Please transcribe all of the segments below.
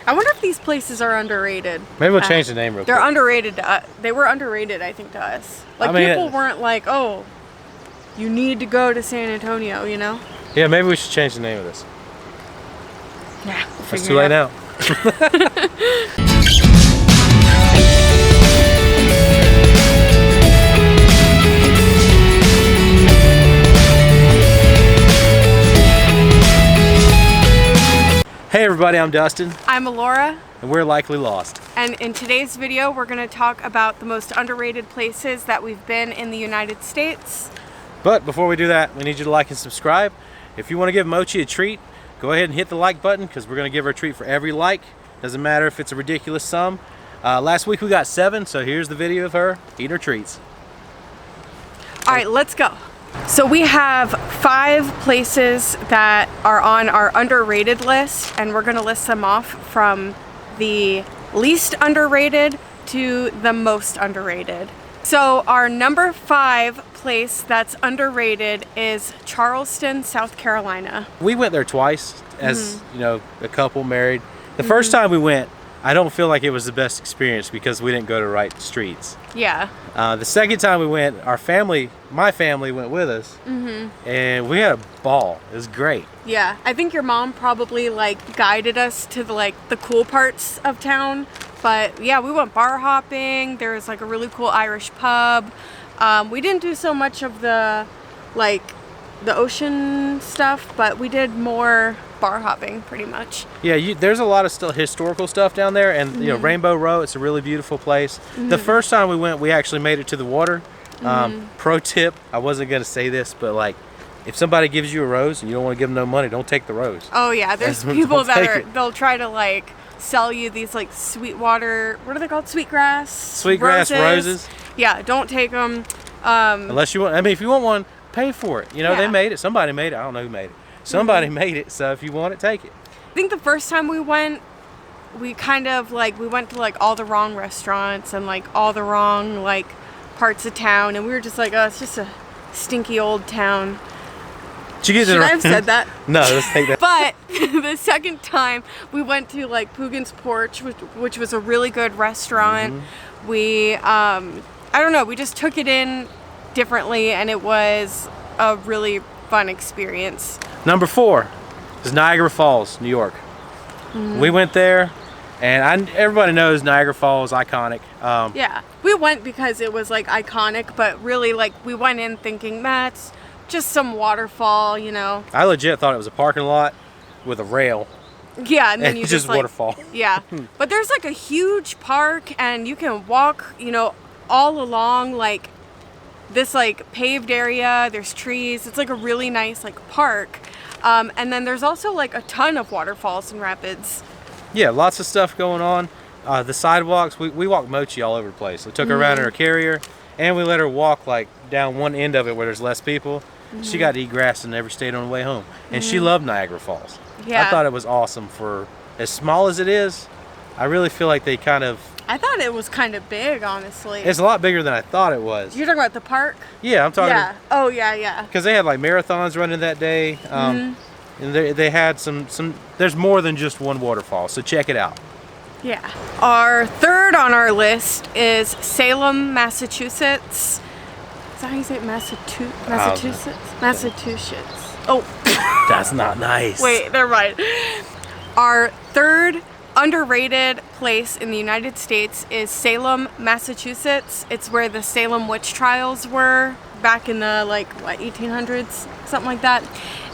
I wonder if these places are underrated. Maybe we'll change the name real quick. They're underrated to us. They were underrated, I think, to us. Like, I mean, people weren't like, oh, you need to go to San Antonio, you know? Yeah, maybe we should change the name of this. Yeah, it's too late now. Hey everybody, I'm Dustin. I'm Alura. And we're Likely Lost. And in today's video, we're going to talk about the most underrated places that we've been in the United States. But before we do that, we need you to like and subscribe. If you want to give Mochi a treat, go ahead and hit the like button because we're going to give her a treat for every like. Doesn't matter if it's a ridiculous sum. Last week we got 7, so here's the video of her eating her treats. All right, let's go. So we have 5 places that are on our underrated list, and we're going to list them off from the least underrated to the most underrated. So our number 5 place that's underrated is Charleston, South Carolina. We went there twice as, you know, a couple married. The first time we went, I don't feel like it was the best experience because we didn't go to right streets. Yeah. The second time we went, my family went with us, and we had a ball. It was great. Yeah, I think your mom probably like guided us to the cool parts of town. But yeah, we went bar hopping. There was like a really cool Irish pub. We didn't do so much of the ocean stuff, but we did more bar hopping pretty much. Yeah, there's a lot of still historical stuff down there, and you know, Rainbow Row, it's a really beautiful place. The first time we went, we actually made it to the water. Pro tip, I wasn't gonna say this, but like, if somebody gives you a rose and you don't want to give them no money, don't take the rose. Oh yeah, there's people they'll try to like sell you these like sweet water, what are they called? Sweetgrass roses. Yeah, don't take them. Unless you want, I mean, if you want one, pay for it. You know, yeah. They made it, somebody made it, I don't know who made it. Somebody made it, so if you want it, take it. I think the first time we went, we kind of we went to like all the wrong restaurants and like all the wrong like parts of town, and we were just like, oh, it's just a stinky old town. Should I have said that? No, let's take that. But the second time we went to like Pugin's Porch, which was a really good restaurant. We, I don't know, we just took it in differently, and it was a really fun experience. Number 4 is Niagara Falls, New York. We went there, and everybody knows Niagara Falls, iconic. Yeah, we went because it was like iconic, but really like we went in thinking, it's just some waterfall, you know. I legit thought it was a parking lot with a rail. Yeah, and then you just waterfall. Yeah, but there's like a huge park, and you can walk, you know, all along like this like paved area. There's trees. It's like a really nice like park. And then there's also like a ton of waterfalls and rapids. Yeah, lots of stuff going on. The sidewalks, we walked Mochi all over the place. We took her around in her carrier, and we let her walk like down one end of it where there's less people. She got to eat grass and never stayed on the way home. And she loved Niagara Falls. Yeah. I thought it was awesome for as small as it is. I really feel like they kind of... I thought it was kind of big, honestly. It's a lot bigger than I thought it was. You're talking about the park? Yeah, I'm talking... Yeah. Oh, yeah, yeah. Because they had like marathons running that day. And they had some... There's more than just one waterfall, so check it out. Yeah. Our third on our list is Salem, Massachusetts. Is that how you say it? Massachusetts? Massachusetts. Oh. That's not nice. Wait, never mind. Our third underrated place in the United States is Salem, Massachusetts. It's where the Salem witch trials were back in the 1800s, something like that.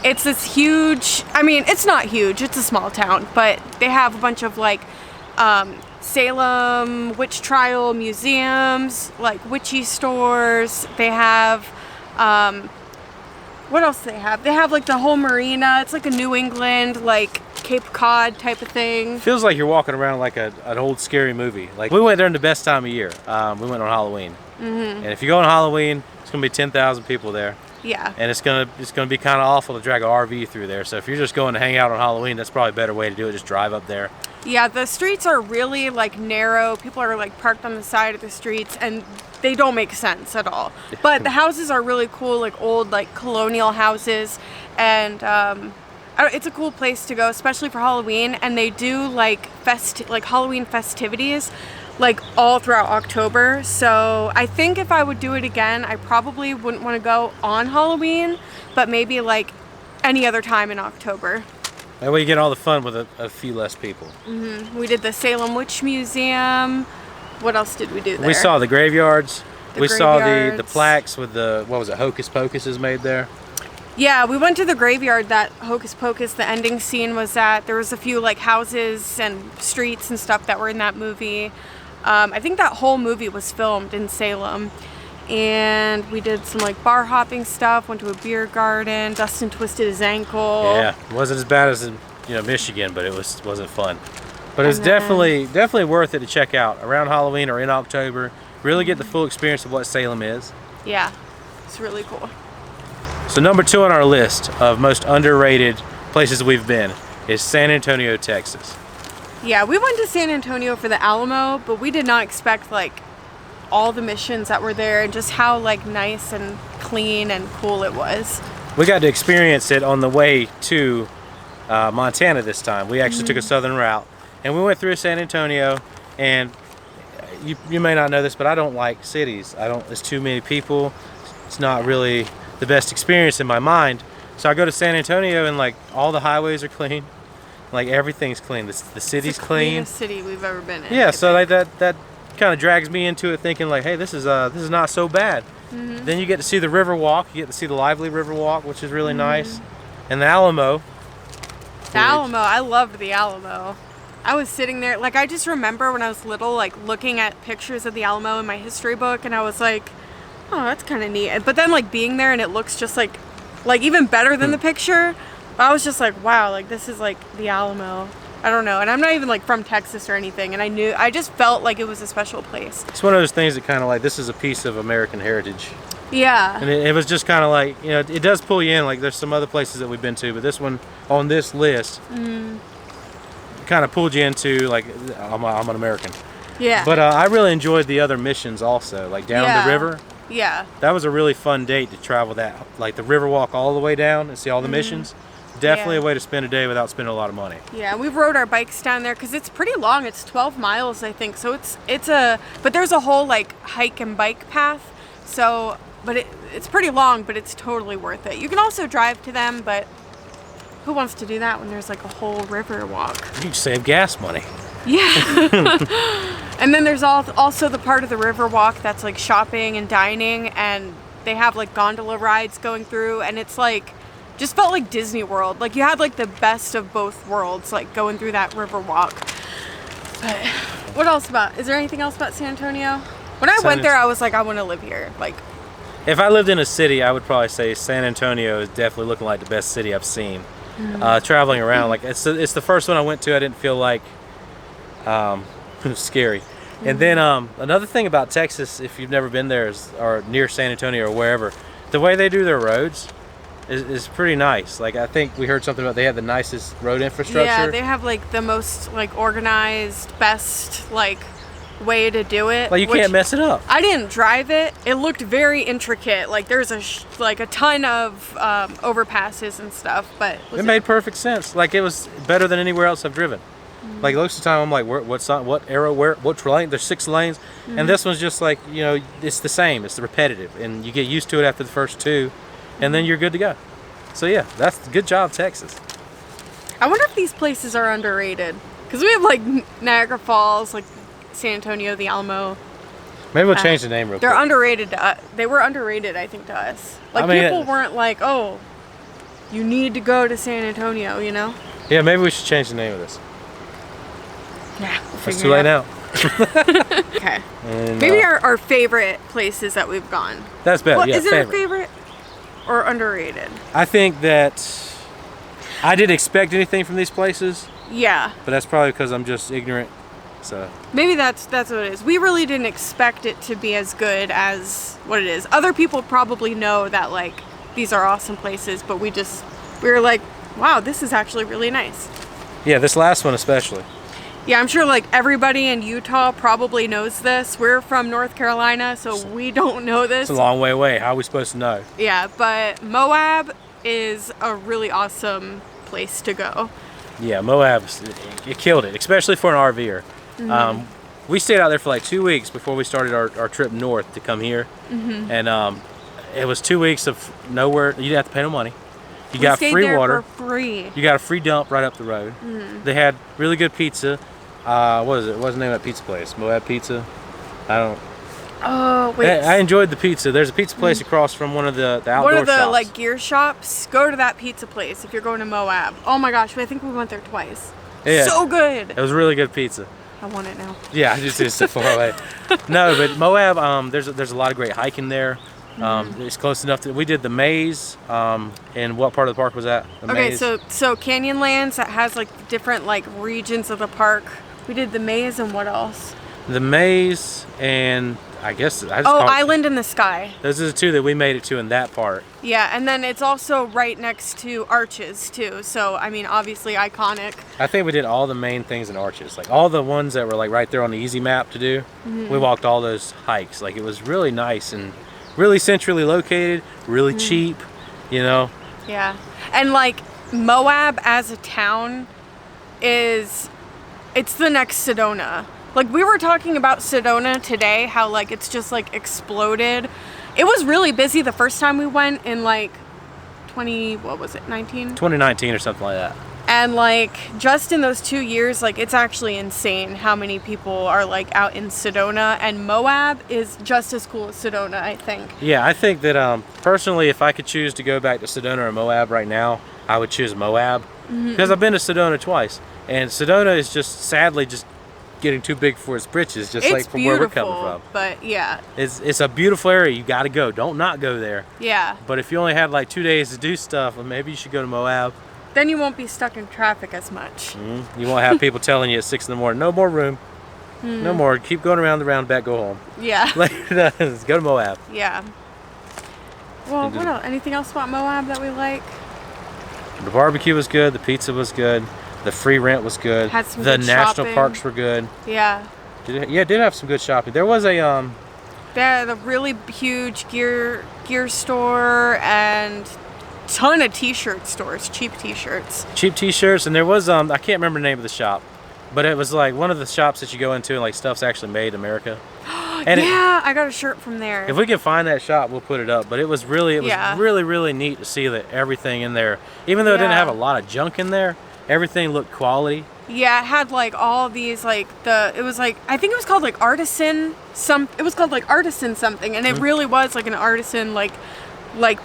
It's this huge, I mean, it's not huge, it's a small town, but they have a bunch of Salem witch trial museums, like witchy stores. They have, what else do they have? They have like the whole marina. It's like a New England, like Cape Cod type of thing. Feels like you're walking around like an old scary movie. Like we went there in the best time of year. We went on Halloween. And if you go on Halloween, it's gonna be 10,000 people there. Yeah. And it's gonna be kind of awful to drag an RV through there. So if you're just going to hang out on Halloween, that's probably a better way to do it. Just drive up there. Yeah, the streets are really narrow. People are parked on the side of the streets, and they don't make sense at all. But the houses are really cool, old colonial houses, and it's a cool place to go, especially for Halloween. And they do like Halloween festivities like all throughout October. So I think if I would do it again, I probably wouldn't want to go on Halloween, but maybe like any other time in October. That way you get all the fun with a few less people. We did the Salem Witch Museum. What else did we do there? We saw the graveyards. We saw the graveyards. plaques with the, what was it, Hocus Pocus is made there. Yeah, we went to the graveyard that Hocus Pocus, the ending scene was at. There was a few like houses and streets and stuff that were in that movie. I think that whole movie was filmed in Salem. And we did some like bar hopping stuff, went to a beer garden. Dustin twisted his ankle. Yeah, it wasn't as bad as in Michigan, but it wasn't fun. But it's definitely worth it to check out around Halloween or in October. Really get the full experience of what Salem is. Yeah, it's really cool. So number 2 on our list of most underrated places we've been is San Antonio, Texas. Yeah, we went to San Antonio for the Alamo, but we did not expect like all the missions that were there and just how like nice and clean and cool it was. We got to experience it on the way to Montana this time. We actually took a southern route, and we went through San Antonio. And you may not know this, but I don't like cities. There's too many people. It's not really the best experience in my mind. So I go to San Antonio, and like all the highways are clean, like everything's clean. The city's It's the clean. cleanest city we've ever been in. Yeah, so like that kind of drags me into it, thinking like, hey, this is not so bad. Then you get to see the river walk. You get to see the lively river walk, which is really nice. And the Alamo. The Alamo, I loved the Alamo. I was sitting there, like I just remember when I was little, like looking at pictures of the Alamo in my history book, and I was like, oh, that's kind of neat. But then like being there and it looks just like even better than the picture. I was just like, wow, like this is like the Alamo. I don't know, and I'm not even like from Texas or anything, and I just felt like it was a special place. It's one of those things that kind of like, this is a piece of American heritage. Yeah. And it was just kind of like, it does pull you in. Like there's some other places that we've been to, but this one on this list kind of pulled you into like, I'm an American. Yeah. But I really enjoyed the other missions also, like down the river. Yeah. That was a really fun date to travel that, like the river walk all the way down and see all the missions. Definitely a way to spend a day without spending a lot of money. Yeah, we've rode our bikes down there because it's pretty long. It's 12 miles, I think. So but there's a whole like hike and bike path. So, but it's pretty long, but it's totally worth it. You can also drive to them, but who wants to do that when there's like a whole river walk? You save gas money. Yeah. And then there's also the part of the river walk that's like shopping and dining, and they have like gondola rides going through, and it's like, just felt like Disney World. Like you had like the best of both worlds, like going through that river walk. But what else is there anything else about San Antonio? When I went there, I was like, I want to live here. Like, if I lived in a city, I would probably say San Antonio is definitely looking like the best city I've seen. Traveling around, like it's the first one I went to. I didn't feel like it was scary. And then another thing about Texas, if you've never been there, or near San Antonio or wherever, the way they do their roads is pretty nice. Like I think we heard something about they have the nicest road infrastructure. yeah, they have like the most like organized, best like way to do it. Like you can't mess it up. I didn't drive it. It looked very intricate. Like there's a ton of overpasses and stuff, but It made perfect sense. Like it was better than anywhere else I've driven. Like most of the time I'm like, what arrow, what lane? There's 6 lanes, and this one's just like, it's the same. It's repetitive, and you get used to it after the first 2, and then you're good to go. So yeah, that's good job, Texas. I wonder if these places are underrated, because we have like Niagara Falls, like San Antonio, the Alamo. Maybe we'll change the name real They're quick. underrated to us. They were underrated, I think, to us. Like people weren't like, oh, you need to go to San Antonio, Yeah, maybe we should change the name of this. Yeah, It's too late now. Okay. And, Maybe our favorite places that we've gone. That's better. Yeah, is it favorite. a favorite or underrated? I think that I didn't expect anything from these places, Yeah. but that's probably because I'm just ignorant. So Maybe that's what it is. We really didn't expect it to be as good as what it is. Other people probably know that like these are awesome places, but we were like, wow, this is actually really nice. yeah, this last one especially. Yeah, I'm sure like everybody in Utah probably knows this. We're from North Carolina, so we don't know this. It's a long way away. How are we supposed to know? Yeah, but Moab is a really awesome place to go. Yeah, Moab, it killed it, especially for an RVer. We stayed out there for like 2 weeks before we started our trip north to come here. And it was 2 weeks of nowhere. You didn't have to pay no money. You got free water. For free. You got a free dump right up the road. They had really good pizza. What was it? What's the name of that pizza place? Moab Pizza? I don't. Oh wait. I enjoyed the pizza. There's a pizza place across from one of the outdoor shops. One of the like gear shops. Go to that pizza place if you're going to Moab. Oh my gosh, I think we went there twice. Yeah. So good. It was really good pizza. I want it now. Yeah, I just it's so far away. No, but Moab, there's a lot of great hiking there. It's close enough to. We did the maze. And what part of the park was that? The Okay, maze? so Canyonlands that has like different like regions of the park. We did the maze and what else? The maze and I guess I just call it- Island in the Sky. Those are the two that we made it to in that part. Yeah, and then it's also right next to Arches too. So I mean, obviously iconic. I think we did all the main things in Arches, like all the ones that were like right there on the easy map to do. We walked all those hikes. Like it was really nice and really centrally located, really cheap, you know. Yeah, and like Moab as a town it's the next Sedona. Like we were talking about Sedona today, how like it's just like exploded. It was really busy the first time we went in like 2019 or something like that. And like just in those 2 years, like it's actually insane how many people are like out in Sedona, and Moab is just as cool as Sedona, I think. Yeah, I think that personally, if I could choose to go back to Sedona or Moab right now, I would choose Moab because I've been to Sedona twice, and Sedona is just sadly just getting too big for its britches, just like from where we're coming from. But yeah, it's a beautiful area. You got to go. Don't not go there. Yeah. But if you only had like 2 days to do stuff, well, maybe you should go to Moab. Then you won't be stuck in traffic as much. You won't have people telling you at 6 in the morning, no more room, no more. Keep going around the roundabout. Go home. Yeah. Let's go to Moab. Yeah. Well, what else? Anything else about Moab that we like? The barbecue was good. The pizza was good. The free rent was good. Had some the good national shopping. parks were good. Yeah. It did have some good shopping. There was a The really huge gear store and ton of t-shirt stores, cheap t-shirts. Cheap t-shirts, and there was I can't remember the name of the shop, but it was like one of the shops that you go into and like stuff's actually made in America. And yeah, I got a shirt from there. If we can find that shop, we'll put it up. But it was really Yeah. really neat to see that everything in there, even though it didn't Yeah. have a lot of junk in there, everything looked quality. Yeah, it had like all these like it was like I think it was called like artisan something, and it really was like an artisan like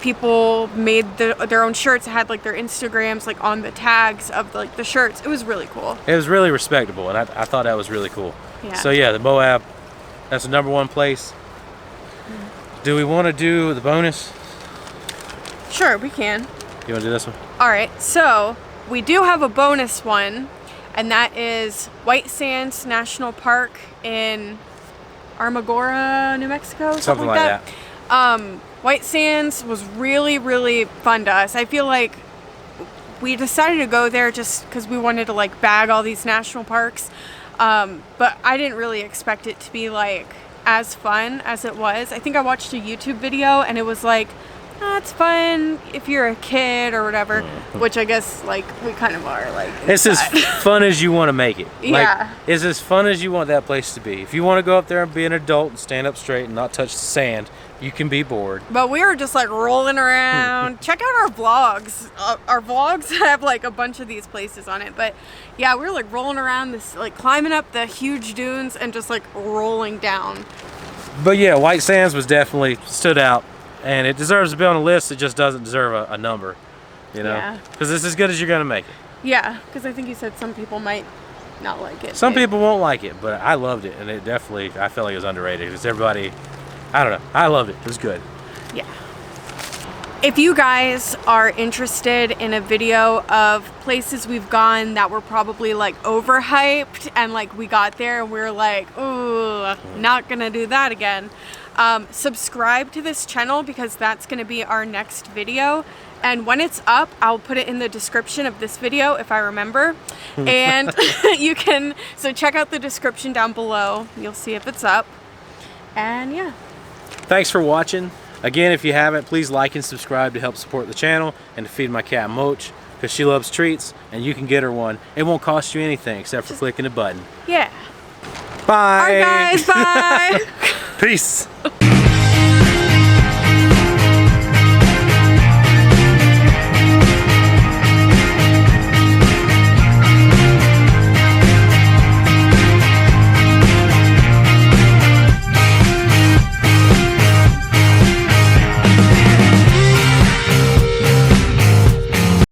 people made their own shirts. It had like their Instagrams like on the tags of like the shirts. It was really cool. It was really respectable, and I thought that was really cool. Yeah. So yeah, the Moab, that's the #1 place. Do we want to do the bonus? Sure, we can. You want to do this one? All right, so we do have a bonus one, and that is White Sands National Park in Armagora, New Mexico, Something like that. White Sands was really fun to us. I feel like we decided to go there just because we wanted to like bag all these national parks, but I didn't really expect it to be like as fun as it was. I think I watched a YouTube video and it was like, oh, it's fun if you're a kid or whatever, which I guess like we kind of are. Like It's as fun as you want to make it. Like, Yeah. It's as fun as you want that place to be. If you want to go up there and be an adult and stand up straight and not touch the sand, you can be bored. But we were just like rolling around. Check out our vlogs. Our vlogs have like a bunch of these places on it. But yeah, we were like rolling around this, like climbing up the huge dunes and just like rolling down. But yeah, White Sands was definitely stood out, and it deserves to be on a list. It just doesn't deserve a number, you know? Yeah. Because it's as good as you're going to make it. Yeah, because I think you said some people might not like it. Some people won't like it, but I loved it, and it definitely, I felt like it was underrated. Because everybody, I don't know, I loved it. It was good. Yeah. If you guys are interested in a video of places we've gone that were probably like overhyped and like we got there and we were like, ooh, not gonna do that again, subscribe to this channel because that's gonna be our next video. And when it's up, I'll put it in the description of this video if I remember. And you can, so check out the description down below. You'll see if it's up. And yeah. Thanks for watching. Again, if you haven't, please like and subscribe to help support the channel and to feed my cat Mochi, because she loves treats, and you can get her one. It won't cost you anything except for clicking a button. Yeah. Bye. All right, guys. Bye. Peace.